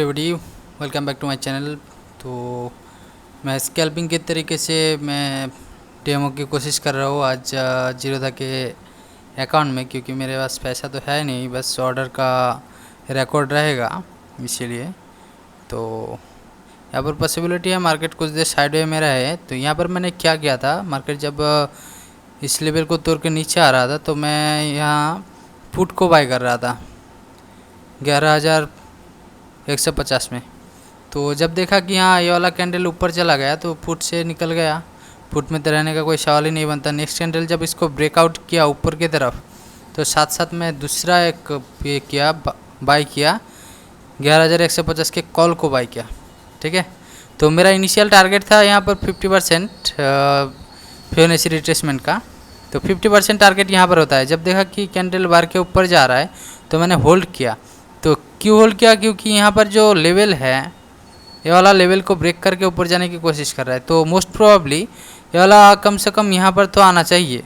Everybody, welcome back to my channel. तो मैं scalping के तरीके से मैं डेमो की कोशिश कर रहा हूँ आज जीरोधा के अकाउंट में, क्योंकि मेरे पास पैसा तो है नहीं, बस ऑर्डर का रिकॉर्ड रहेगा इसीलिए। तो यहाँ पर पॉसिबिलिटी है मार्केट कुछ देर साइडवे में रहे। तो यहाँ पर मैंने क्या किया था, मार्केट जब इस लेवल को तोड़ के नीचे आ रहा था तो मैं यहाँ पुट को बाय कर रहा था 11,150 में। तो जब देखा कि हाँ ये वाला कैंडल ऊपर चला गया तो पुट से निकल गया, पुट में तो रहने का कोई सवाल ही नहीं बनता। नेक्स्ट कैंडल जब इसको ब्रेकआउट किया ऊपर की तरफ तो साथ साथ मैं दूसरा एक ये किया, बाई किया 11,150 के कॉल को बाई किया। ठीक है, तो मेरा इनिशियल टारगेट था यहाँ पर 50% फिबोनाची रिट्रेसमेंट का। तो 50% टारगेट यहाँ पर होता है। जब देखा कि कैंडल बार के ऊपर जा रहा है तो मैंने होल्ड किया। तो क्यों होल्ड किया? क्योंकि यहाँ पर जो लेवल है ये वाला लेवल को ब्रेक करके ऊपर जाने की कोशिश कर रहा है। तो मोस्ट प्रोबेबली ये वाला कम से कम यहाँ पर तो आना चाहिए,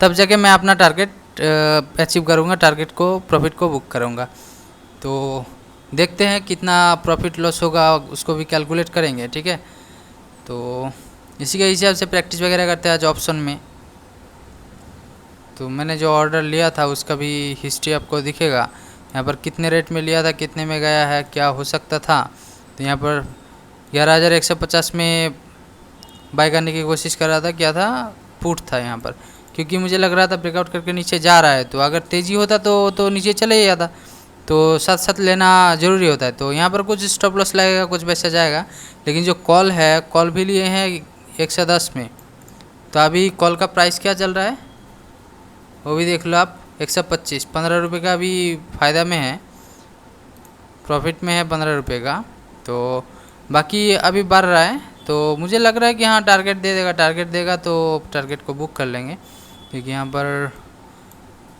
तब जाके मैं अपना टारगेट अचीव करूँगा, टारगेट को प्रॉफिट को बुक करूँगा। तो देखते हैं कितना प्रॉफिट लॉस होगा, उसको भी कैलकुलेट करेंगे। ठीक है, तो इसी के हिसाब से प्रैक्टिस वगैरह करते हैं आज ऑप्शन में। तो मैंने जो ऑर्डर लिया था उसका भी हिस्ट्री आपको दिखेगा, यहाँ पर कितने रेट में लिया था, कितने में गया है, क्या हो सकता था। तो यहाँ पर 11,150 में बाय करने की कोशिश कर रहा था, क्या था, पुट था यहाँ पर, क्योंकि मुझे लग रहा था ब्रेकआउट करके नीचे जा रहा है। तो अगर तेज़ी होता तो नीचे चले ही जाता, तो साथ साथ लेना ज़रूरी होता है। तो यहाँ पर कुछ स्टॉप लॉस लगेगा, कुछ पैसा जाएगा। लेकिन जो कॉल है, कॉल भी लिए हैं 110 में। तो अभी कॉल का प्राइस क्या चल रहा है वो भी देख लो आप, 125, 15 रुपये का अभी फ़ायदा में है, प्रॉफिट में है 15 रुपये का। तो बाकी अभी बढ़ रहा है, तो मुझे लग रहा है कि हाँ टारगेट दे देगा, टारगेट देगा तो टारगेट को बुक कर लेंगे। क्योंकि यहाँ पर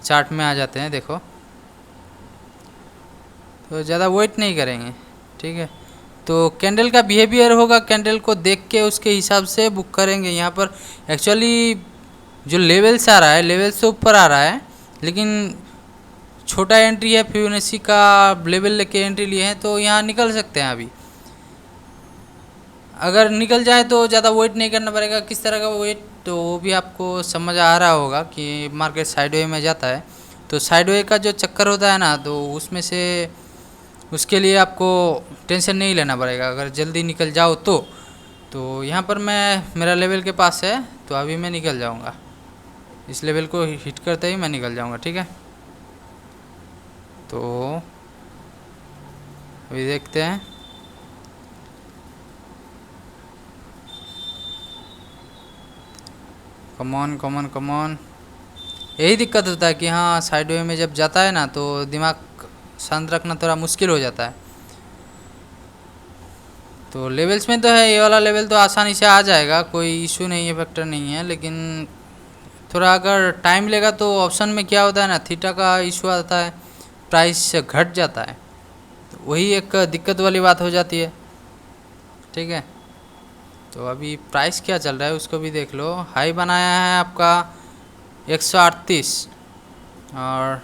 चार्ट में आ जाते हैं, देखो, तो ज़्यादा वेट नहीं करेंगे। ठीक है, तो कैंडल का बिहेवियर होगा, कैंडल को देख के उसके हिसाब से बुक करेंगे। यहाँ पर एक्चुअली जो लेवल्स आ रहा है, लेवल से ऊपर आ रहा है, लेकिन छोटा एंट्री है, फिबोनाची का लेवल लेके एंट्री लिए हैं, तो यहाँ निकल सकते हैं अभी। अगर निकल जाए तो ज़्यादा वेट नहीं करना पड़ेगा। किस तरह का वेट, तो वो भी आपको समझ आ रहा होगा कि मार्केट साइडवे में जाता है। तो साइडवे का जो चक्कर होता है ना, तो उसमें से उसके लिए आपको टेंशन नहीं लेना पड़ेगा अगर जल्दी निकल जाओ तो यहाँ पर मेरा लेवल के पास है, तो अभी मैं निकल जाऊँगा, इस लेवल को हिट करते ही मैं निकल जाऊँगा। ठीक है, तो अभी देखते हैं। कमॉन कमॉन कमॉन, यही दिक्कत होता है कि हाँ साइडवे में जब जाता है ना तो दिमाग शांत रखना थोड़ा मुश्किल हो जाता है। तो लेवल्स में तो है, ये वाला लेवल तो आसानी से आ जाएगा, कोई इशू नहीं है, फैक्टर नहीं है। लेकिन थोड़ा अगर टाइम लेगा तो ऑप्शन में क्या होता है ना, थीटा का इशू आता है, प्राइस घट जाता है, तो वही एक दिक्कत वाली बात हो जाती है। ठीक है, तो अभी प्राइस क्या चल रहा है उसको भी देख लो। हाई बनाया है आपका 138 और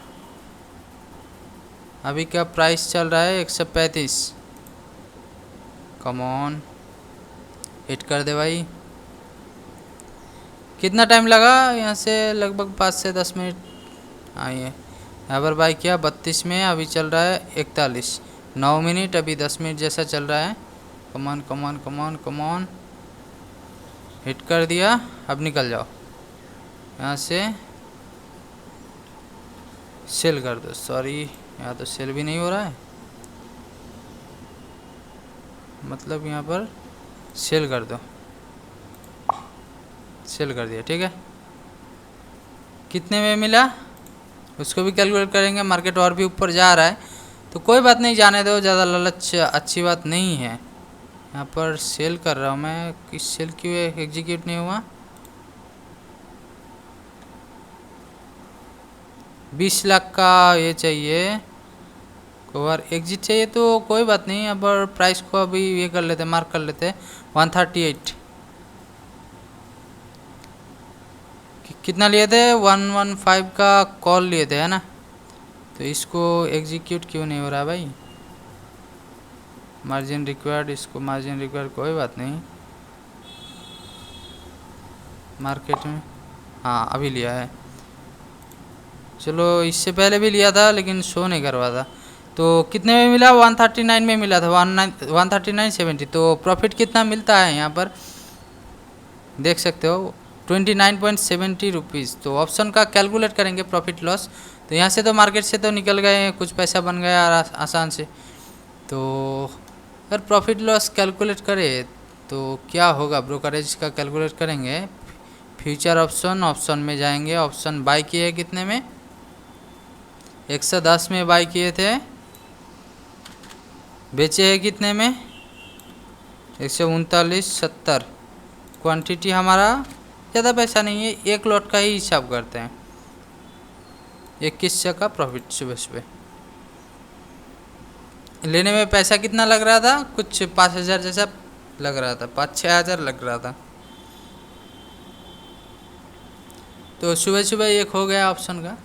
अभी क्या प्राइस चल रहा है 135। कम ऑन, हिट कर दे भाई। कितना टाइम लगा यहाँ से? लगभग 5 से 10 मिनट। हाँ, ये यहाँ पर बाई किया 32 में, अभी चल रहा है 41, 9 मिनट, अभी 10 मिनट जैसा चल रहा है। Come on come on come on come on, hit कर दिया, अब निकल जाओ यहाँ से, सेल कर दो। सॉरी, यहाँ तो सेल भी नहीं हो रहा है, मतलब यहाँ पर सेल कर दो, सेल कर दिया। ठीक है, कितने में मिला उसको भी कैलकुलेट करेंगे। मार्केट और भी ऊपर जा रहा है तो कोई बात नहीं, जाने दो, ज़्यादा लालच अच्छी बात नहीं है। यहाँ पर सेल कर रहा हूँ मैं, किस सेल क्यों एग्जीक्यूट नहीं हुआ? 20 लाख का ये चाहिए, कवर एग्जिट चाहिए, तो कोई बात नहीं। अब प्राइस को अभी ये कर लेते, मार्क कर लेते 138। कितना लिए थे? 115 का कॉल लिए थे, है ना। तो इसको एग्जीक्यूट क्यों नहीं हो रहा भाई? मार्जिन रिक्वायर्ड, इसको मार्जिन रिक्वायर्ड कोई बात नहीं, मार्केट में हाँ अभी लिया है। चलो इससे पहले भी लिया था लेकिन शो नहीं करवा था। तो कितने में मिला? 139 में मिला था, 139.70। तो प्रॉफिट कितना मिलता है यहाँ पर देख सकते हो, 29.70 रुपीज़। तो ऑप्शन का कैलकुलेट करेंगे प्रॉफिट लॉस। तो यहाँ से तो मार्केट से तो निकल गए, कुछ पैसा बन गया आसान से। तो अगर प्रॉफिट लॉस कैलकुलेट करें तो क्या होगा, ब्रोकरेज का कैलकुलेट करेंगे। फ्यूचर ऑप्शन, ऑप्शन में जाएंगे, ऑप्शन बाई किए कितने में, 110 में बाई किए थे, बेचे हैं कितने में, 139.70। क्वांटिटी हमारा ज़्यादा पैसा नहीं है, एक लॉट का ही हिसाब करते हैं। 2100 का प्रॉफिट सुबह सुबह। लेने में पैसा कितना लग रहा था, कुछ 5000 जैसा लग रहा था, 5-6 हज़ार लग रहा था। तो सुबह सुबह एक हो गया ऑप्शन का।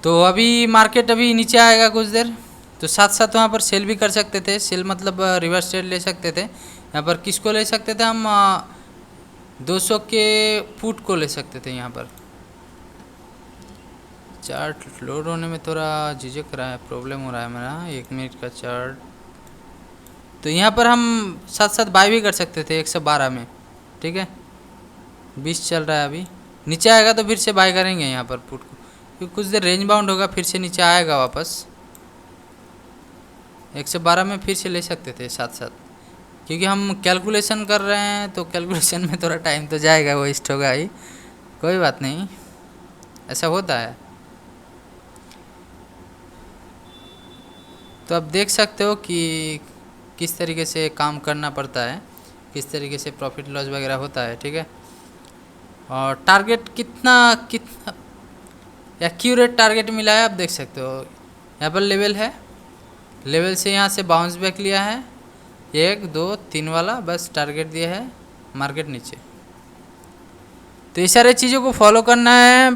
तो अभी मार्केट अभी नीचे आएगा कुछ देर, तो साथ साथ वहाँ पर सेल भी कर सकते थे। सेल मतलब रिवर्स ट्रेड ले सकते थे। यहाँ पर किसको ले सकते थे हम, 200 के पुट को ले सकते थे। यहाँ पर चार्ट लोड होने में थोड़ा झिझक रहा है, प्रॉब्लम हो रहा है मेरा, 1 मिनट का चार्ट। तो यहाँ पर हम साथ साथ बाय भी कर सकते थे 112 में, ठीक है। 20 चल रहा है अभी, नीचे आएगा तो फिर से बाय करेंगे यहाँ पर पुट को, क्योंकि कुछ देर रेंज बाउंड होगा, फिर से नीचे आएगा वापस। 112 में फिर से ले सकते थे साथ साथ, क्योंकि हम कैलकुलेशन कर रहे हैं तो कैलकुलेशन में थोड़ा टाइम तो जाएगा, वेस्ट होगा ही, कोई बात नहीं, ऐसा होता है। तो आप देख सकते हो कि किस तरीके से काम करना पड़ता है, किस तरीके से प्रॉफिट लॉस वगैरह होता है, ठीक है। और टारगेट कितना एक्यूरेट टारगेट मिला है आप देख सकते हो। यहाँ पर लेवल है, लेवल से यहाँ से बाउंस बैक लिया है, 1 2 3 वाला, बस टारगेट दिया है, मार्केट नीचे। तो ये सारे चीज़ों को फॉलो करना है।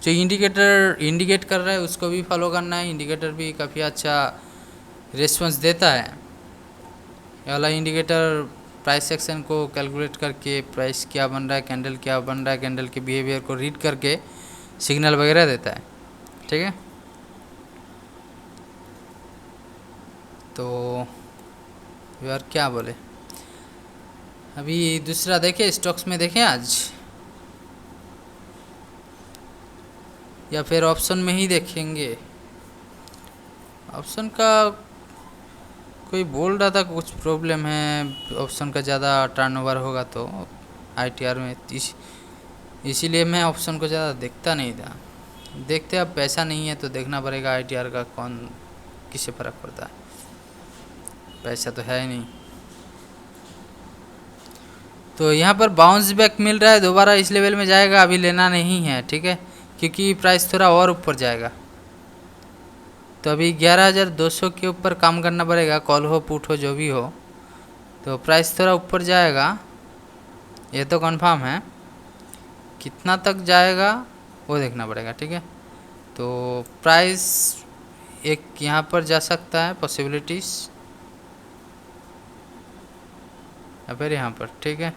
जो इंडिकेटर इंडिकेट कर रहा है उसको भी फॉलो करना है। इंडिकेटर भी काफ़ी अच्छा रिस्पॉन्स देता है। ये वाला इंडिकेटर प्राइस सेक्शन को कैलकुलेट करके प्राइस क्या बन रहा है, कैंडल क्या बन रहा है, कैंडल के बिहेवियर को रीड करके सिग्नल वगैरह देता है, ठीक है। तो यार क्या बोले, अभी दूसरा देखें, स्टॉक्स में देखें आज, या फिर ऑप्शन में ही देखेंगे। ऑप्शन का कोई बोल रहा था कुछ प्रॉब्लम है, ऑप्शन का ज़्यादा टर्नओवर होगा तो आईटीआर में, इसीलिए मैं ऑप्शन को ज़्यादा देखता नहीं था। देखते अब पैसा नहीं है तो देखना पड़ेगा आईटीआर का, कौन किससे फ़र्क पड़ता है, पैसा तो है ही नहीं। तो यहाँ पर बाउंस बैक मिल रहा है, दोबारा इस लेवल में जाएगा, अभी लेना नहीं है, ठीक है, क्योंकि प्राइस थोड़ा और ऊपर जाएगा। तो अभी 11,200 के ऊपर काम करना पड़ेगा, कॉल हो पुट हो जो भी हो, तो प्राइस थोड़ा ऊपर जाएगा, ये तो कंफर्म है। कितना तक जाएगा वो देखना पड़ेगा, ठीक है। तो प्राइस एक यहाँ पर जा सकता है, पॉसिबिलिटीज़, या फिर यहाँ पर, ठीक है,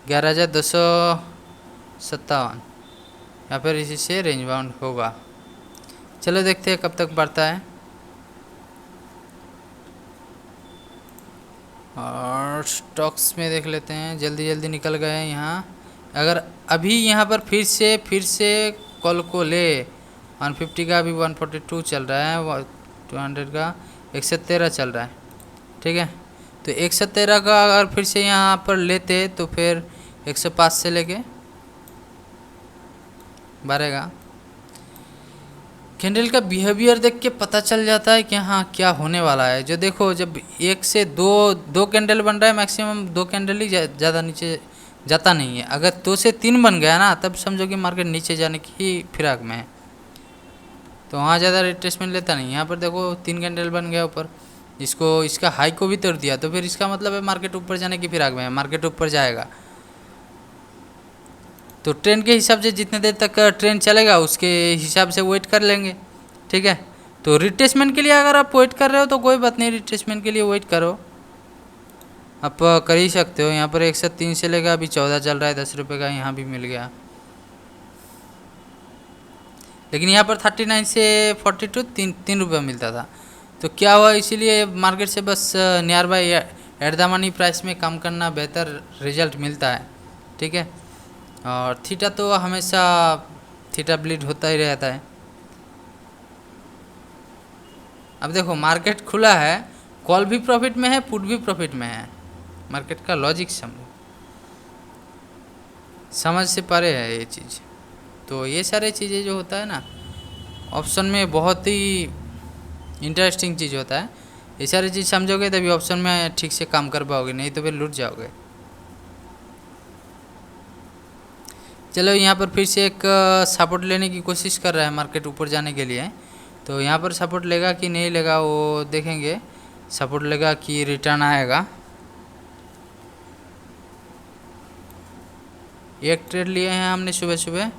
11,257, या फिर इसी से रेंज बाउंड होगा। चलो देखते हैं कब तक बढ़ता है। और स्टॉक्स में देख लेते हैं, जल्दी जल्दी निकल गए हैं यहाँ। अगर अभी यहाँ पर फिर से कॉल को ले, 150 का अभी 142 चल रहा है, 200 का 113 चल रहा है, ठीक है। तो 117 का अगर फिर से यहाँ पर लेते तो फिर 105 से लेके बढ़ेगा। कैंडल का बिहेवियर देख के पता चल जाता है कि हाँ क्या होने वाला है। जो देखो, जब 1 से 2 कैंडल बन रहा है, मैक्सिमम 2 कैंडल ही ज़्यादा नीचे जाता नहीं है। अगर 2 से 3 बन गया ना, तब समझो कि मार्केट नीचे जाने की फिराक में है, तो वहाँ ज़्यादा रिट्रेसमेंट लेता नहीं। यहाँ पर देखो 3 कैंडल बन गया ऊपर, इसका हाई को भी तोड़ दिया, तो फिर इसका मतलब है मार्केट ऊपर जाने की फिराक में है, मार्केट ऊपर जाएगा। तो ट्रेन के हिसाब से जितने देर तक ट्रेन चलेगा उसके हिसाब से वेट कर लेंगे, ठीक है। तो रिट्रेसमेंट के लिए अगर आप वेट कर रहे हो तो कोई बात नहीं, रिट्रेसमेंट के लिए वेट करो, आप कर ही सकते हो। यहाँ पर 103 से लेकर अभी 14 चल रहा है, 10 रुपये का यहाँ भी मिल गया। लेकिन यहाँ पर 39 से 42 तीन रुपये मिलता था। तो क्या हुआ, इसीलिए मार्केट से बस near by at the money price में काम करना बेहतर रिजल्ट मिलता है, ठीक है। और थीटा तो हमेशा थीटा ब्लीड होता ही रहता है। अब देखो मार्केट खुला है, कॉल भी प्रॉफिट में है, पुट भी प्रॉफिट में है। मार्केट का लॉजिक समझ से परे है ये चीज़। तो ये सारे चीज़ें जो होता है ना ऑप्शन में, बहुत ही इंटरेस्टिंग चीज़ होता है। ये सारी चीज़ समझोगे तभी ऑप्शन में ठीक से काम कर पाओगे, नहीं तो फिर लूट जाओगे। चलो यहाँ पर फिर से एक सपोर्ट लेने की कोशिश कर रहा है मार्केट ऊपर जाने के लिए। तो यहाँ पर सपोर्ट लेगा कि नहीं लेगा वो देखेंगे। सपोर्ट लेगा कि रिटर्न आएगा। एक ट्रेड लिए हैं हमने सुबह सुबह,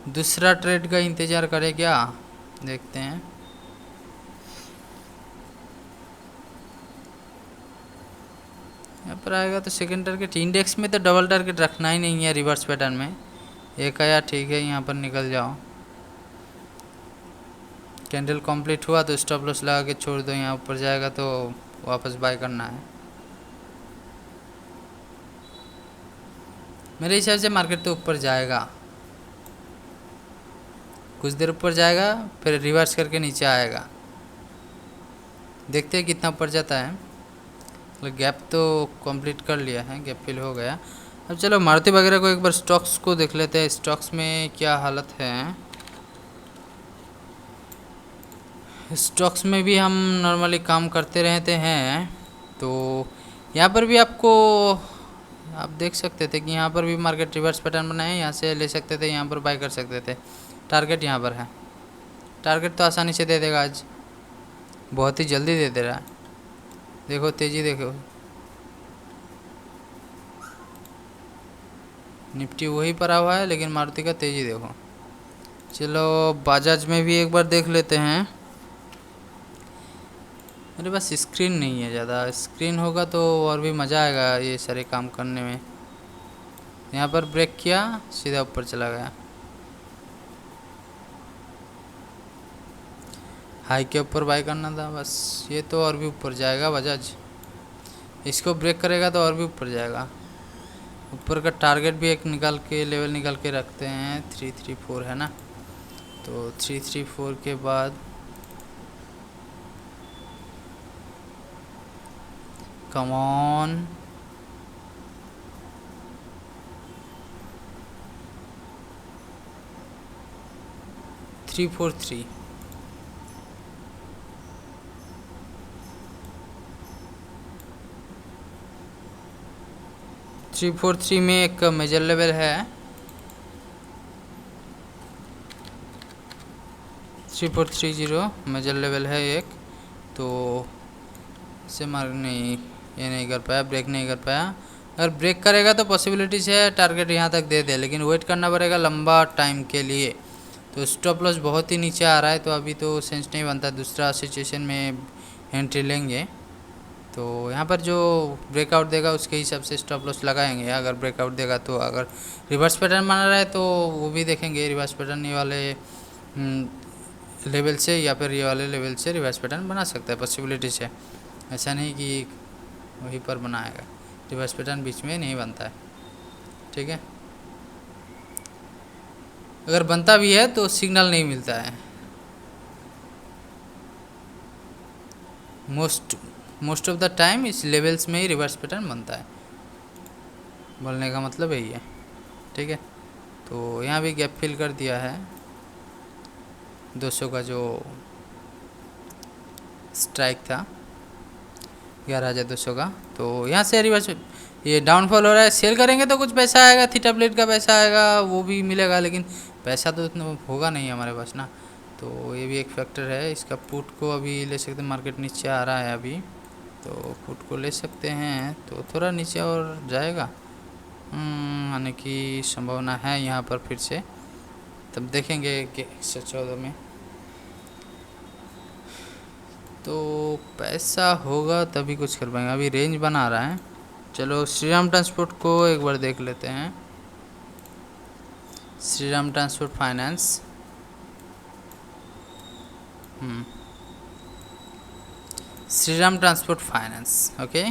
दूसरा ट्रेड का इंतज़ार करें क्या, देखते हैं। यहाँ पर आएगा तो सेकंड टारगेट, इंडेक्स में तो डबल टारगेट रखना ही नहीं है रिवर्स पैटर्न में। एक आया ठीक है, यहाँ पर निकल जाओ। कैंडल कंप्लीट हुआ तो स्टॉप लॉस लगा के छोड़ दो, यहाँ ऊपर जाएगा तो वापस बाय करना है। मेरे हिसाब से मार्केट तो ऊपर जाएगा, कुछ देर ऊपर जाएगा फिर रिवर्स करके नीचे आएगा। देखते हैं कितना ऊपर जाता है। गैप तो कंप्लीट कर लिया है, गैप फिल हो गया। अब चलो मारुति वगैरह को एक बार स्टॉक्स को देख लेते हैं, स्टॉक्स में क्या हालत है। स्टॉक्स में भी हम नॉर्मली काम करते रहते हैं। तो यहाँ पर भी आपको आप देख सकते थे कि यहाँ पर भी मार्केट रिवर्स पैटर्न बनाए, यहाँ से ले सकते थे, यहाँ पर बाय कर सकते थे। टारगेट यहाँ पर है, टारगेट तो आसानी से दे देगा आज, बहुत ही जल्दी दे दे रहा है। देखो तेजी देखो, निफ्टी वही पड़ा हुआ है लेकिन मारुति का तेजी देखो। चलो बजाज में भी एक बार देख लेते हैं। मेरे पास स्क्रीन नहीं है ज़्यादा, स्क्रीन होगा तो और भी मज़ा आएगा ये सारे काम करने में। यहाँ पर ब्रेक किया, सीधा ऊपर चला गया। हाई के ऊपर बाय करना था बस, ये तो और भी ऊपर जाएगा बजाज। इसको ब्रेक करेगा तो और भी ऊपर जाएगा। ऊपर का टारगेट भी एक निकाल के लेवल निकाल के रखते हैं, 334 है ना। तो 334 के बाद कम ऑन, थ्री 343 में एक मेजर लेवल है, 3430 मेजर लेवल है एक। तो इसे मार नहीं, ये नहीं कर पाया, ब्रेक नहीं कर पाया। अगर ब्रेक करेगा तो पॉसिबिलिटीज है टारगेट यहाँ तक दे दे, लेकिन वेट करना पड़ेगा लंबा टाइम के लिए। तो स्टॉप लॉस बहुत ही नीचे आ रहा है, तो अभी तो सेंस नहीं बनता, दूसरा सिचुएशन में एंट्री लेंगे। तो यहाँ पर जो ब्रेकआउट देगा उसके हिसाब से स्टॉप लॉस लगाएंगे। अगर ब्रेकआउट देगा तो, अगर रिवर्स पैटर्न बना रहा है तो वो भी देखेंगे रिवर्स पैटर्न ये वाले लेवल से या फिर ये वाले लेवल से रिवर्स पैटर्न बना सकता है पॉसिबिलिटी से। ऐसा नहीं कि वहीं पर बनाएगा, रिवर्स पैटर्न बीच में नहीं बनता है, ठीक है। अगर बनता भी है तो सिग्नल नहीं मिलता है। मोस्ट ऑफ द टाइम इस लेवल्स में ही रिवर्स पैटर्न बनता है, बोलने का मतलब यही है, ठीक है। तो यहाँ भी गैप फिल कर दिया है 200 का जो स्ट्राइक था 11,200 का। तो यहाँ से रिवर्स ये डाउनफॉल हो रहा है, सेल करेंगे तो कुछ पैसा आएगा, थीटा प्लेट का पैसा आएगा, वो भी मिलेगा, लेकिन पैसा तो उतना होगा नहीं हमारे पास ना। तो ये भी एक फैक्टर है। इसका पुट को अभी ले सकते हैं, मार्केट नीचे आ रहा है अभी, तो पुट को ले सकते हैं। तो थोड़ा नीचे और जाएगा, आने की संभावना है यहाँ पर फिर से, तब देखेंगे कि 114 में तो पैसा होगा तभी कुछ कर पाएंगे। अभी रेंज बना रहा है। चलो श्रीराम ट्रांसपोर्ट को एक बार देख लेते हैं। Shriram transport finance, Shriram transport finance, okay,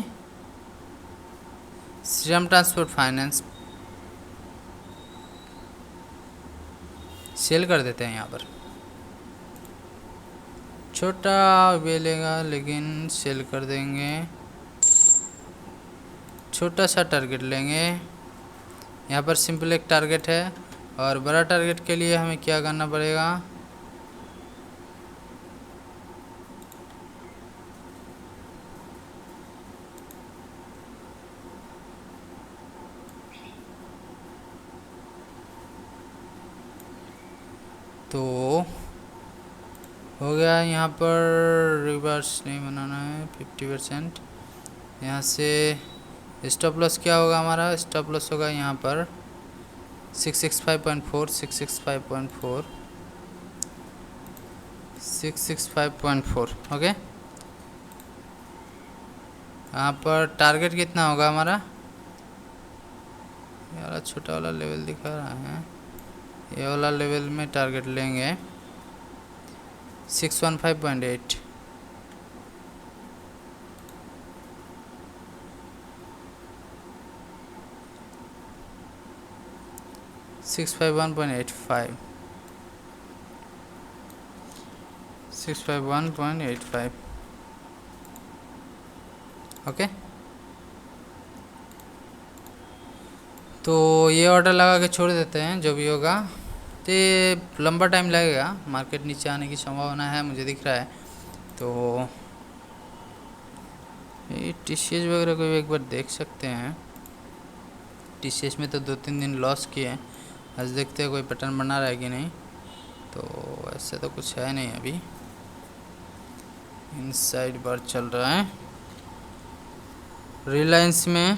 Shriram transport finance sell कर देते हैं। यहाँ पर छोटा बेलेगा लेकिन सेल कर देंगे। छोटा सा टारगेट लेंगे। यहाँ पर सिंपल एक टारगेट है, और बड़ा टारगेट के लिए हमें क्या करना पड़ेगा, तो हो गया। यहाँ पर रिवर्स नहीं बनाना है 50%। यहाँ से स्टॉप लॉस क्या होगा, हमारा स्टॉप लॉस होगा यहाँ पर 665.4, 665.4, 665.4, ओके। यहाँ पर टारगेट कितना होगा हमारा, ये वाला छोटा वाला लेवल दिखा रहा है, ये वाला लेवल में टारगेट लेंगे 615.8, 651.85, 651.85, ओके। तो ये ऑर्डर लगा के छोड़ देते हैं, जो भी होगा। तो ये लंबा टाइम लगेगा, मार्केट नीचे आने की संभावना है, मुझे दिख रहा है। तो ये TCS वगैरह को एक बार देख सकते हैं। TCS में तो 2-3 दिन लॉस किए हैं। आज देखते हैं कोई पैटर्न बना रहा है कि नहीं। तो ऐसे तो कुछ है नहीं, अभी इनसाइड बार चल रहा है। रिलायंस में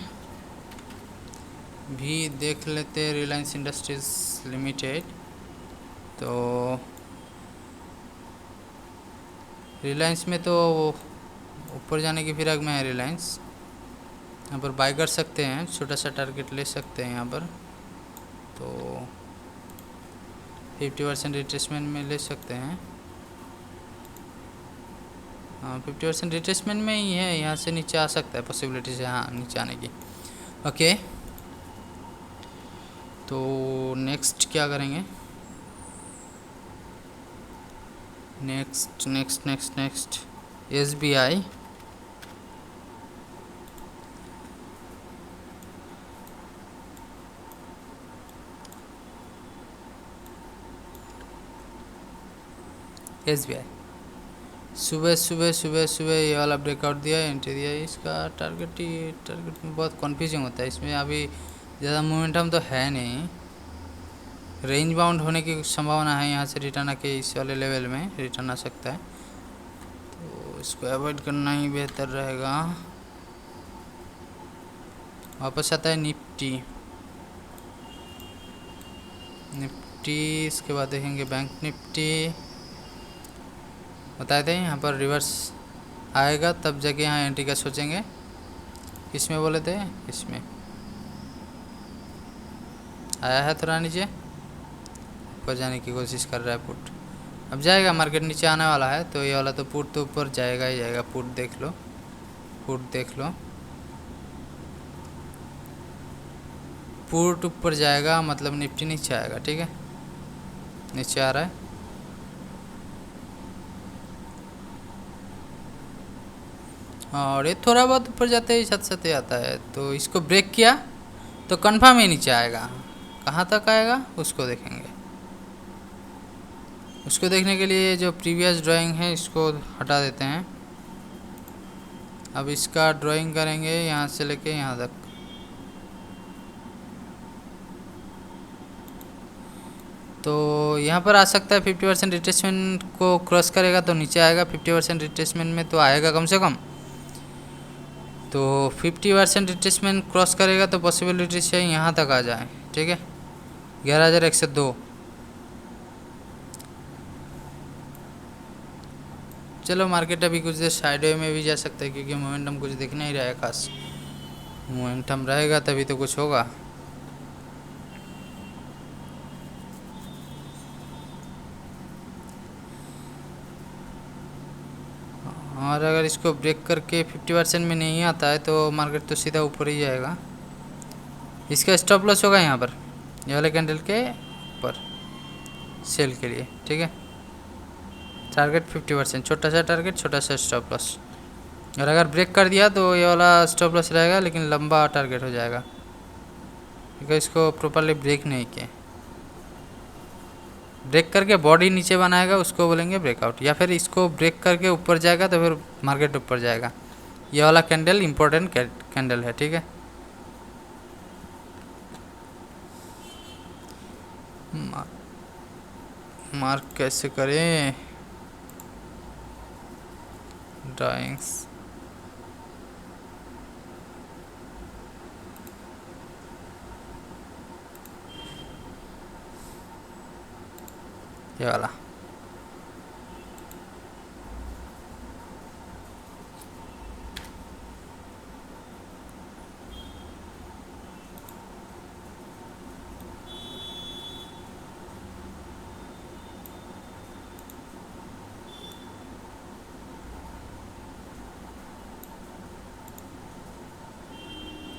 भी देख लेते हैं, रिलायंस इंडस्ट्रीज लिमिटेड। तो रिलायंस में तो ऊपर जाने की फिराक में है रिलायंस। यहाँ पर बाय कर सकते हैं, छोटा सा टारगेट ले सकते हैं यहाँ पर। तो 50% रिट्रेसमेंट में ले सकते हैं। हाँ, 50% रिट्रेसमेंट में ही है, यहाँ से नीचे आ सकता है, पॉसिबिलिटी से, हाँ, नीचे आने की, ओके। तो नेक्स्ट क्या करेंगे, next next next next SBI। सुबह सुबह सुबह सुबह ये वाला ब्रेकआउट दिया, एंट्री दिया। इसका टारगेट में बहुत कन्फ्यूजिंग होता है। इसमें अभी ज़्यादा मोमेंटम तो है नहीं। रेंज बाउंड होने की संभावना है, यहाँ से रिटर्न आके इस वाले लेवल में रिटर्न आ सकता है। तो इसको अवॉइड करना ही बेहतर रहेगा। वापस आता है निफ्टी। इसके बाद देखेंगे बैंक निफ्टी। बताए थे यहाँ पर रिवर्स आएगा तब जाके यहाँ एंट्री का सोचेंगे। किसमें बोले थे, इसमें आया है थोड़ा नीचे, ऊपर जाने की कोशिश कर रहा है पुट। अब जाएगा, मार्केट नीचे आने वाला है। तो ये वाला तो पुट तो ऊपर जाएगा ही जाएगा। पुट देख लो, पुट देख लो, पुट ऊपर जाएगा, मतलब निफ्टी नीचे आएगा, ठीक है। नीचे आ रहा है, और ये थोड़ा बहुत ऊपर जाते ही साथ साथ आता है। तो इसको ब्रेक किया तो कंफर्म ही नीचे आएगा। कहाँ तक आएगा उसको देखेंगे। उसको देखने के लिए जो प्रीवियस ड्राइंग है इसको हटा देते हैं। अब इसका ड्राइंग करेंगे यहाँ से लेके यहाँ तक। तो यहाँ पर आ सकता है 50% रिट्रेसमेंट को क्रॉस करेगा तो नीचे आएगा। 50% रिट्रेसमेंट में तो आएगा कम से कम। तो 50% रिट्रेसमेंट क्रॉस करेगा तो पॉसिबिलिटी से यहाँ तक आ जाए, ठीक है, 11,102। चलो मार्केट अभी कुछ देर साइडवे में भी जा सकता है क्योंकि मोमेंटम कुछ दिख नहीं रहा है खास। मोमेंटम रहेगा तभी तो कुछ होगा। और अगर इसको ब्रेक करके 50% में नहीं आता है तो मार्केट तो सीधा ऊपर ही जाएगा। इसका स्टॉप लॉस होगा यहाँ पर, ये वाले कैंडल के ऊपर सेल के लिए, ठीक है। टारगेट 50%, छोटा सा टारगेट, छोटा सा स्टॉप लॉस। और अगर ब्रेक कर दिया तो ये वाला स्टॉप लॉस रहेगा लेकिन लंबा टारगेट हो जाएगा क्योंकि इसको प्रॉपरली ब्रेक नहीं किया। ब्रेक करके बॉडी नीचे बनाएगा उसको बोलेंगे ब्रेकआउट, या फिर इसको ब्रेक करके ऊपर जाएगा तो फिर मार्केट ऊपर जाएगा। ये वाला कैंडल इंपॉर्टेंट कैंडल है, ठीक है। मार्क कैसे करें ड्राइंग्स, ये वाला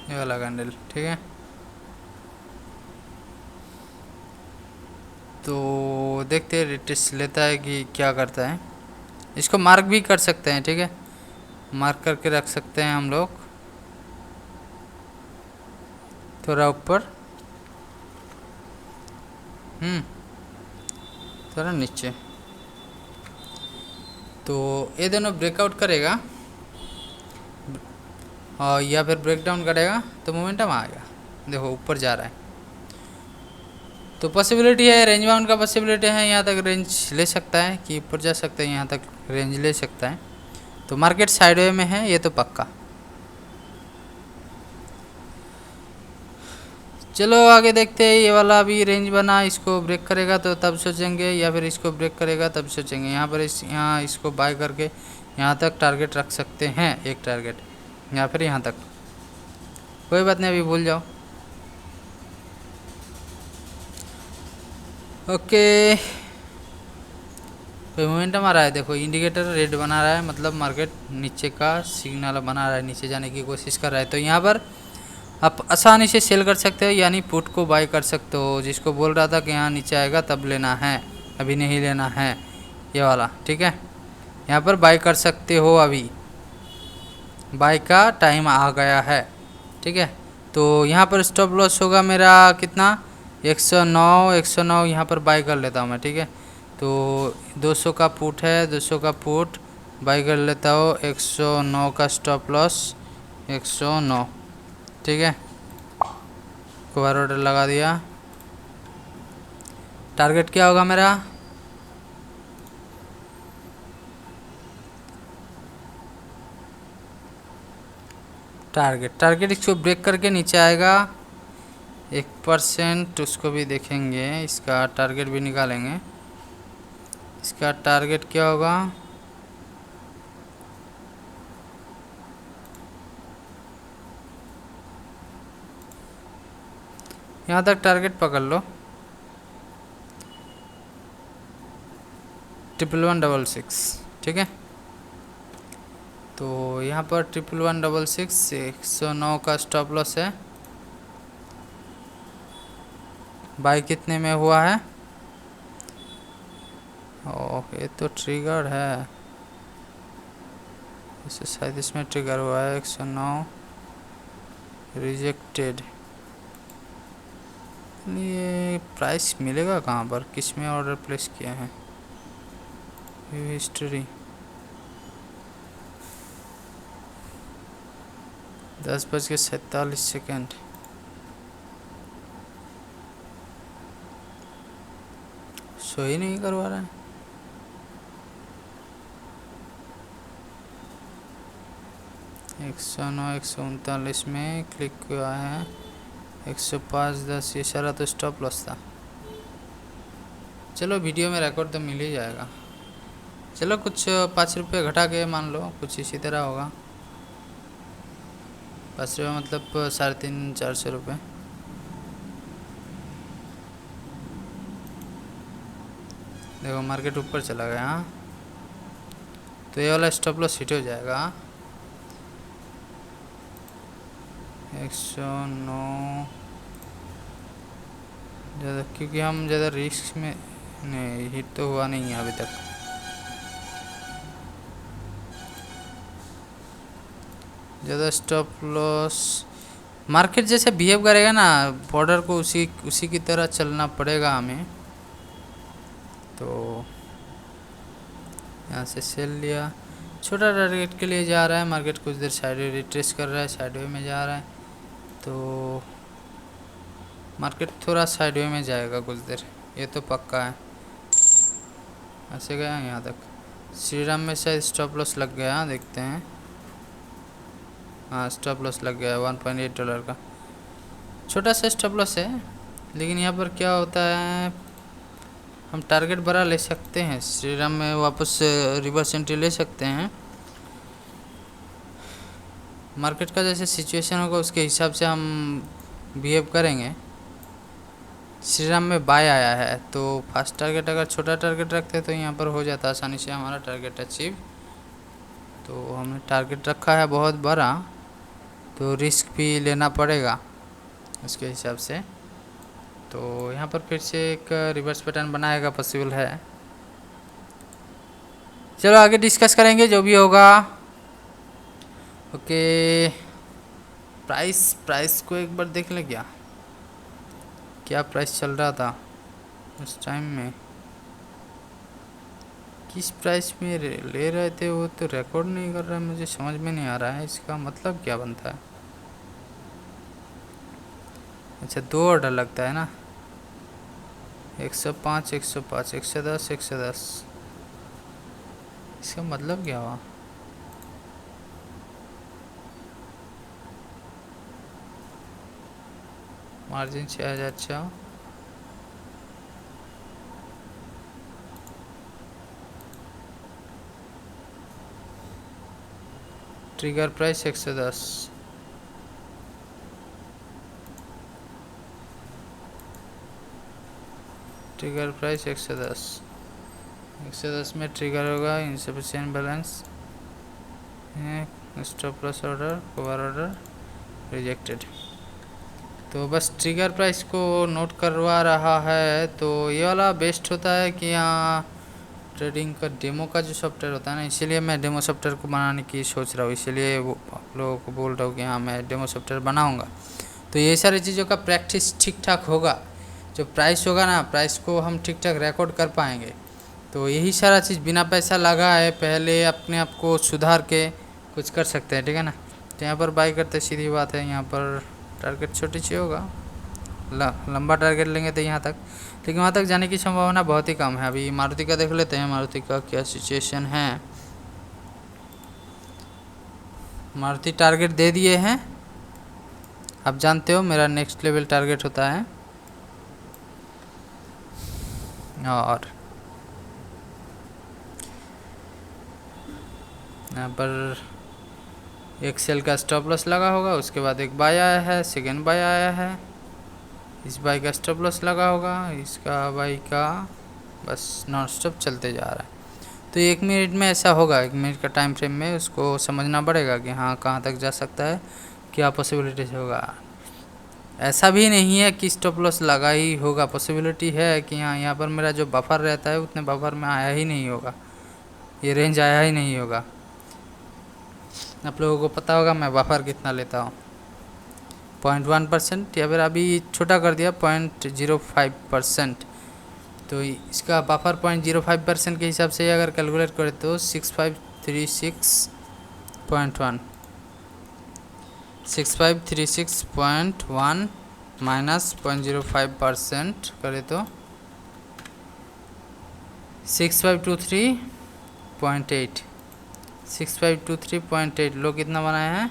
ये वाला कैंडल, ठीक है। तो देखते हैं रिट्रेस लेता है कि क्या करता है। इसको मार्क भी कर सकते हैं, ठीक है, मार्क करके रख सकते हैं हम लोग थोड़ा ऊपर, थोड़ा नीचे। तो ये दोनों ब्रेकआउट करेगा और या फिर ब्रेक डाउन करेगा तो मोमेंटम आएगा, देखो ऊपर जा रहा है। तो पॉसिबिलिटी है, रेंज बाउंड का पॉसिबिलिटी है, यहाँ तक रेंज ले सकता है कि ऊपर जा सकता है, यहाँ तक रेंज ले सकता है। तो मार्केट साइडवे में है ये तो पक्का। चलो आगे देखते हैं। ये वाला अभी रेंज बना, इसको ब्रेक करेगा तो तब सोचेंगे, या फिर इसको ब्रेक करेगा तब सोचेंगे। यहाँ पर यहाँ इसको बाय करके यहाँ तक टारगेट रख सकते हैं, एक टारगेट, या फिर यहाँ तक, कोई बात नहीं, अभी भूल जाओ। ओके, तो मोमेंटम आ रहा है, देखो इंडिकेटर रेड बना रहा है, मतलब मार्केट नीचे का सिग्नल बना रहा है, नीचे जाने की कोशिश कर रहा है। तो यहाँ पर आप आसानी से सेल कर सकते हो, यानी पुट को बाय कर सकते हो। जिसको बोल रहा था कि यहाँ नीचे आएगा तब लेना है, अभी नहीं लेना है, ये वाला, ठीक है। यहाँ पर बाय कर सकते हो, अभी बाय का टाइम आ गया है, ठीक है। तो यहाँ पर स्टॉप लॉस होगा मेरा कितना, 109, 109 यहाँ पर बाय कर लेता हूँ मैं, ठीक है। तो 200 का पुट है, 200 का पुट बाय कर लेता हूँ, 109 का स्टॉप लॉस, 109, ठीक है। कवर ऑर्डर लगा दिया। टारगेट क्या होगा मेरा, टारगेट इसको ब्रेक करके नीचे आएगा 1%, उसको भी देखेंगे, इसका टारगेट भी निकालेंगे। इसका टारगेट क्या होगा, यहाँ तक टारगेट पकड़ लो, 11166, ठीक है। तो यहाँ पर 11166, 109 का स्टॉप लॉस है। बाय कितने में हुआ है, ओह ये तो ट्रिगर है, इसे शायद इसमें ट्रिगर हुआ है, 109 रिजेक्टेड। ये प्राइस मिलेगा कहाँ पर, किस में ऑर्डर प्लेस किया है, हिस्ट्री 10:47, शो ही नहीं करवा रहा है। 109 139 में क्लिक हुआ है, 105.10 ये सारा तो स्टॉप लॉस था। चलो वीडियो में रिकॉर्ड तो मिल ही जाएगा। चलो कुछ 5 रुपये घटा के मान लो, कुछ इसी तरह होगा। 5 रुपये मतलब 350-400 रुपये। देखो मार्केट ऊपर चला गया, हाँ तो ये वाला स्टॉप लॉस हिट हो जाएगा। 109 ज़्यादा, क्योंकि हम ज़्यादा रिस्क में नहीं, हिट तो हुआ नहीं है अभी तक। ज़्यादा स्टॉप लॉस मार्केट जैसे बिहेव करेगा ना, बॉर्डर को उसी की तरह चलना पड़ेगा हमें। तो यहाँ से सेल लिया, छोटा टारगेट के लिए जा रहा है मार्केट, कुछ देर साइडवे रिट्रेस कर रहा है, साइडवे में जा रहा है, तो मार्केट थोड़ा साइडवे में जाएगा कुछ देर, ये तो पक्का है। ऐसे गया यहाँ तक, श्रीराम में शायद स्टॉप लॉस लग गया, देखते हैं। हाँ स्टॉप लॉस लग गया है $1.8 का, छोटा सा स्टॉप लॉस है। लेकिन यहाँ पर क्या होता है, हम टारगेट बड़ा ले सकते हैं, श्रीराम में वापस रिवर्स एंट्री ले सकते हैं। मार्केट का जैसे सिचुएशन होगा उसके हिसाब से हम बिहेव करेंगे। श्रीराम में बाय आया है तो फर्स्ट टारगेट अगर छोटा टारगेट रखते तो यहाँ पर हो जाता आसानी से हमारा टारगेट अचीव। तो हमने टारगेट रखा है बहुत बड़ा, तो रिस्क भी लेना पड़ेगा उसके हिसाब से। तो यहाँ पर फिर से एक रिवर्स पैटर्न बनाएगा, पॉसिबल है। चलो आगे डिस्कस करेंगे जो भी होगा। ओके, प्राइस को एक बार देख ले, क्या प्राइस चल रहा था उस टाइम में, किस प्राइस में ले रहे थे, वो तो रिकॉर्ड नहीं कर रहा है, मुझे समझ में नहीं आ रहा है इसका मतलब क्या बनता है। अच्छा 2 ऑर्डर लगता है ना, 105 105 110 110, इसका मतलब क्या हुआ। मार्जिन 6000, अच्छा ट्रिगर प्राइस 110, ट्रिगर प्राइस 110 में ट्रिगर होगा, insufficient balance, stop loss order, cover order rejected. तो बस ट्रिगर प्राइस को नोट करवा रहा है। तो ये वाला बेस्ट होता है कि यहाँ ट्रेडिंग का डेमो का जो सॉफ्टवेयर होता है ना, इसीलिए मैं डेमो सॉफ्टवेयर को बनाने की सोच रहा हूँ, इसीलिए वो आप लोगों को बोल रहा हूँ कि हाँ मैं डेमो सॉफ्टवेयर बनाऊँगा। तो ये सारी चीज़ों का प्रैक्टिस ठीक ठाक होगा, जो प्राइस होगा ना, प्राइस को हम ठीक ठाक रिकॉर्ड कर पाएंगे। तो यही सारा चीज़ बिना पैसा लगा है, पहले अपने आप को सुधार के कुछ कर सकते हैं, ठीक है ना। तो यहाँ पर बाई करते सीधी बात है, यहाँ पर टारगेट छोटी सी होगा, लंबा टारगेट लेंगे तो यहाँ तक, लेकिन वहाँ तक जाने की संभावना बहुत ही कम है। अभी मारुति का देख लेते हैं, मारुति का क्या सिचुएशन है। मारुति टारगेट दे दिए हैं, आप जानते हो मेरा नेक्स्ट लेवल टारगेट होता है। और यहाँ पर एक सेल का स्टॉप लॉस लगा होगा, उसके बाद एक बाय आया है, सेकेंड बाय आया है, इस बाई का स्टॉप लॉस लगा होगा, इसका बाई का, बस नॉन स्टॉप चलते जा रहा है। तो 1 मिनट में ऐसा होगा, 1 मिनट का टाइम फ्रेम में उसको समझना पड़ेगा कि हाँ कहाँ तक जा सकता है, क्या पॉसिबिलिटीज होगा। ऐसा भी नहीं है कि स्टॉप लॉस लगा ही होगा, पॉसिबिलिटी है कि हाँ यहाँ पर मेरा जो बफर रहता है उतने बफर में आया ही नहीं होगा, ये रेंज आया ही नहीं होगा। आप लोगों को पता होगा मैं बफर कितना लेता हूँ, 0.1%, या फिर अभी छोटा कर दिया 0.05%। तो इसका बफर 0.05% के हिसाब से अगर कैलकुलेट करें तो 6536.1 6536.1 माइनस 0.05% करें तो 6523.8, 6523.8 लो कितना बनाए हैं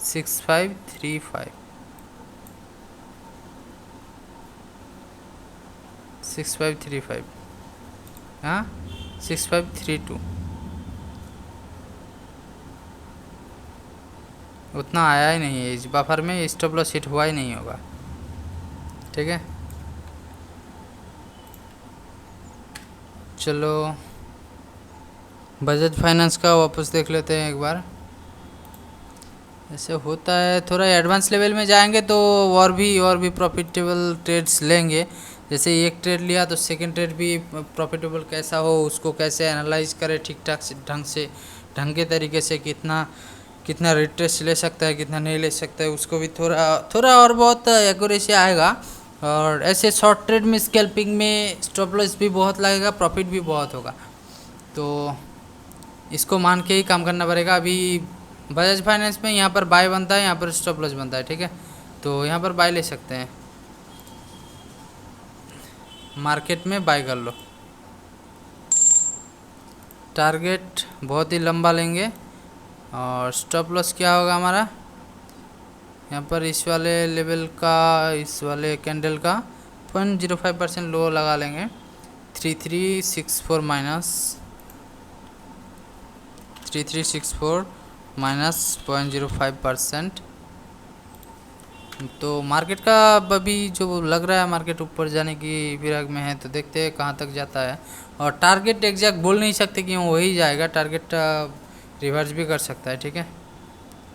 6535 6535 हाँ 6532 उतना आया ही नहीं है इस बफर में, स्टॉप लॉस हिट हुआ ही नहीं होगा। ठीक है, चलो बजाज फाइनेंस का वापस देख लेते हैं एक बार। ऐसे होता है, थोड़ा एडवांस लेवल में जाएंगे तो और भी प्रॉफिटेबल ट्रेड्स लेंगे। जैसे एक ट्रेड लिया तो सेकंड ट्रेड भी प्रॉफिटेबल कैसा हो उसको कैसे एनालाइज करें ठीक ठाक ढंग के तरीके से, कितना रिट्रेस ले सकता है कितना नहीं ले सकता है, उसको भी थोड़ा और बहुत एक्यूरेसी आएगा। और ऐसे शॉर्ट ट्रेड में स्कैल्पिंग में स्टॉप लॉस भी बहुत लगेगा, प्रॉफिट भी बहुत होगा, तो इसको मान के ही काम करना पड़ेगा। अभी बजाज फाइनेंस में यहाँ पर बाय बनता है, यहाँ पर स्टॉप लॉस बनता है। ठीक है, तो यहाँ पर बाय ले सकते हैं, मार्केट में बाय कर लो। टारगेट बहुत ही लंबा लेंगे और स्टॉप लॉस क्या होगा हमारा यहाँ पर इस वाले लेवल का, इस वाले कैंडल का 0.05% लो लगा लेंगे। 3364 माइनस 0.05%। तो मार्केट का अभी जो लग रहा है मार्केट ऊपर जाने की फिराक में है, तो देखते हैं कहाँ तक जाता है। और टारगेट एग्जैक्ट बोल नहीं सकते कि वही जाएगा, टारगेट रिवर्स भी कर सकता है। ठीक है,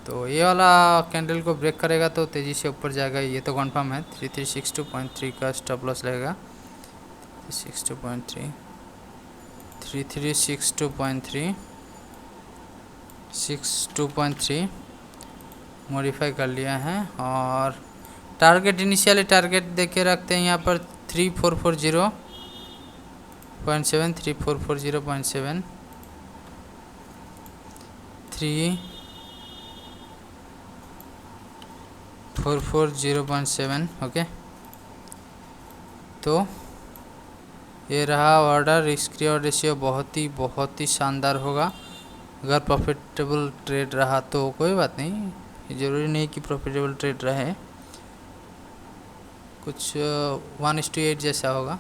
तो ये वाला कैंडल को ब्रेक करेगा तो तेज़ी से ऊपर जाएगा, ये तो कंफर्म है। 3362.3 का स्टॉप लॉस लगेगा, 63.3 मॉडिफाई कर लिया है। और टारगेट इनिशियली टारगेट देख के रखते हैं यहाँ पर 3440.7 3440.7 3440.7। ओके, तो ये रहा ऑर्डर। रिस्क रिवॉर्ड रेशियो बहुत ही शानदार होगा। अगर प्रॉफिटेबल ट्रेड रहा तो कोई बात नहीं, ज़रूरी नहीं कि प्रॉफिटेबल ट्रेड रहे, कुछ 1:8 जैसा होगा।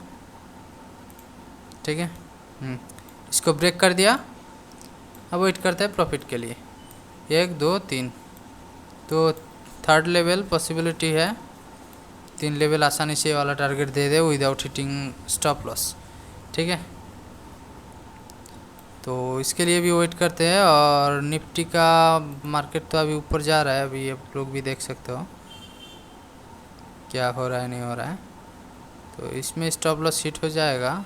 ठीक है, इसको ब्रेक कर दिया, अब वेट करते हैं प्रॉफिट के लिए। 1 2 3, तो थर्ड लेवल पॉसिबिलिटी है, 3 लेवल आसानी से वाला टारगेट दे दे विदाउट हिटिंग स्टॉप लॉस। ठीक है, तो इसके लिए भी वेट करते हैं। और निफ्टी का मार्केट तो अभी ऊपर जा रहा है, अभी आप लोग भी देख सकते हो क्या हो रहा है नहीं हो रहा है। तो इसमें स्टॉप लॉस हिट हो जाएगा,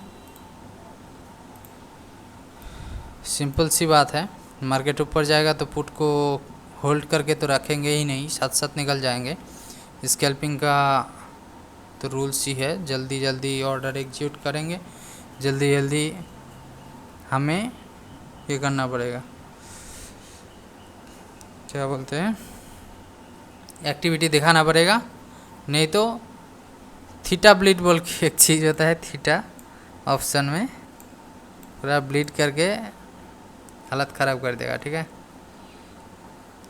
सिंपल सी बात है। मार्केट ऊपर जाएगा तो पुट को होल्ड करके तो रखेंगे ही नहीं, साथ साथ निकल जाएंगे। स्कैल्पिंग का तो रूल्स ही है, जल्दी जल्दी ऑर्डर एग्जीक्यूट करेंगे, जल्दी जल्दी हमें ये करना पड़ेगा, क्या बोलते हैं, एक्टिविटी दिखाना पड़ेगा। नहीं तो थीटा ब्लीड बोल के एक चीज़ होता है, थीटा ऑप्शन में पूरा ब्लीड करके हालत ख़राब कर देगा। ठीक है,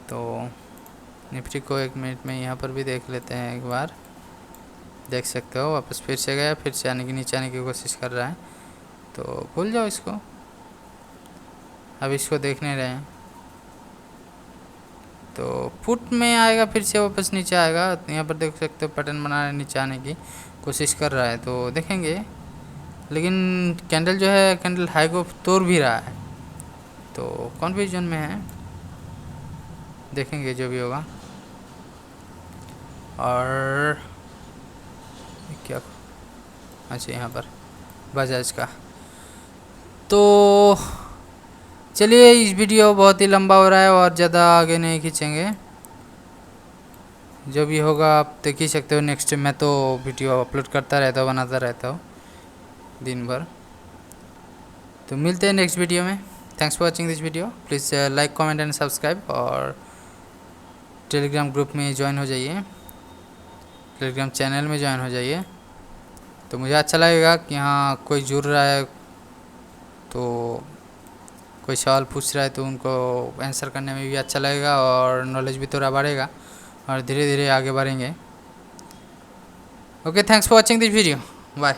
तो निफ्टी को 1 मिनट में यहाँ पर भी देख लेते हैं एक बार। देख सकते हो वापस फिर से गया, फिर से आने की नीचे आने की कोशिश कर रहा है, तो भूल जाओ इसको, अब इसको देख नहीं रहे हैं। तो पुट में आएगा फिर से वापस नीचे आएगा, यहाँ पर देख सकते हो पैटर्न बना रहे, नीचे आने की कोशिश कर रहा है, तो देखेंगे। लेकिन कैंडल जो है कैंडल हाई को तोड़ भी रहा है, तो कन्फ्यूजन में है, देखेंगे जो भी होगा। और क्या, अच्छा यहाँ पर बजाज का, तो चलिए इस वीडियो बहुत ही लंबा हो रहा है और ज़्यादा आगे नहीं खींचेंगे, जो भी होगा आप देख ही सकते हो। नेक्स्ट मैं तो वीडियो अपलोड करता रहता हूँ, बनाता रहता हूँ दिन भर। तो मिलते हैं नेक्स्ट वीडियो में। Thanks for watching this video. Please like comment and subscribe, और टेलीग्राम ग्रुप में ज्वाइन हो जाइए, टेलीग्राम चैनल में ज्वाइन हो जाइए, तो मुझे अच्छा लगेगा कि हाँ कोई जुड़ रहा है तो कोई सवाल पूछ रहा है तो उनको आंसर करने में भी अच्छा लगेगा और नॉलेज भी थोड़ा बढ़ेगा और धीरे धीरे आगे बढ़ेंगे। Okay, thanks for watching this video, bye.